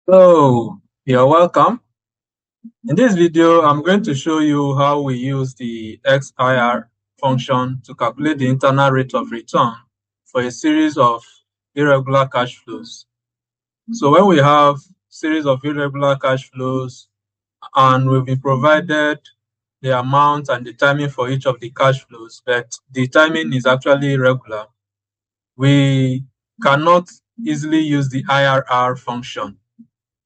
Hello, you're welcome. In this video, I'm going to show you how we use the XIRR function to calculate the internal rate of return for a series of irregular cash flows. So when we have series of irregular cash flows and we've been provided the amount and the timing for each of the cash flows, but the timing is actually irregular, we cannot easily use the IRR function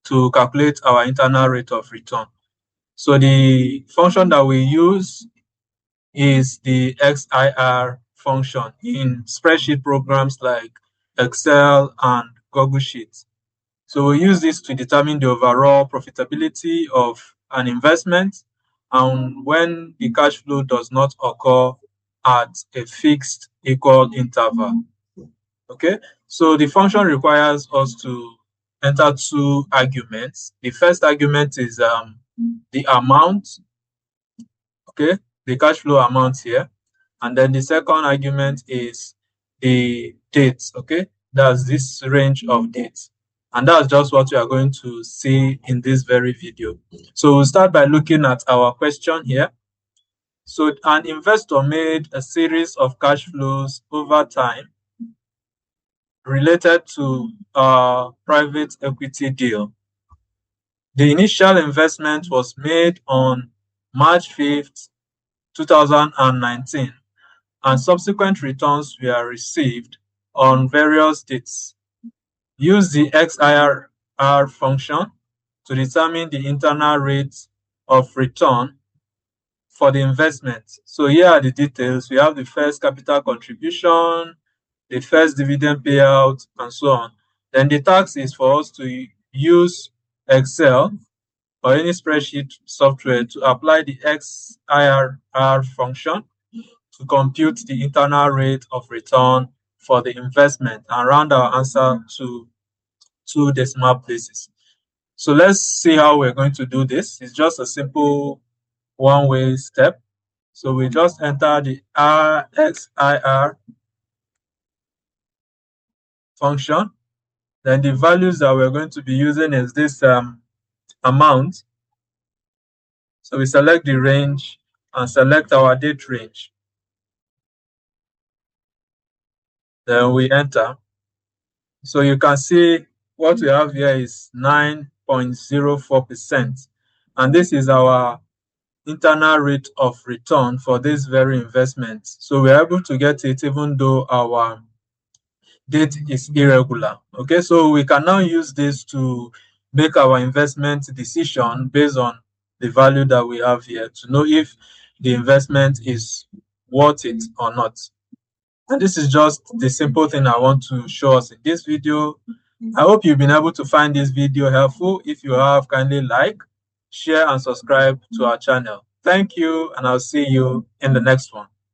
to calculate our internal rate of return. So the function that we use is the XIRR function in spreadsheet programs like Excel and Google Sheets. So we use this to determine the overall profitability of an investment and when the cash flow does not occur at a fixed equal interval. Okay, so the function requires us to enter two arguments. The first argument is the amount, okay, the cash flow amount here. And then the second argument is the dates, okay, that's this range of dates. And that's just what we are going to see in this very video. So we'll start by looking at our question here. So an investor made a series of cash flows over time related to a private equity deal. The initial investment was made on March 5th, 2019, and subsequent returns were received on various dates. Use the XIRR function to determine the internal rate of return for the investment. So here are the details. We have the first capital contribution, the first dividend payout, and so on. Then the task is for us to use Excel or any spreadsheet software to apply the XIRR function to compute the internal rate of return for the investment and round our answer to 2 decimal places. So let's see how we're going to do this. It's just a simple one-way step. So we just enter the XIRR function. Then the values that we're going to be using is this amount. So we select the range and select our date range. Then we enter. So you can see what we have here is 9.04%. And this is our internal rate of return for this very investment. So we're able to get it even though our date is irregular. Okay, so we can now use this to make our investment decision based on the value that we have here to know if the investment is worth it or not. And this is just the simple thing I want to show us in this video. I hope you've been able to find this video helpful. If you have, kindly like, share, and subscribe to our channel. Thank you, and I'll see you in the next one.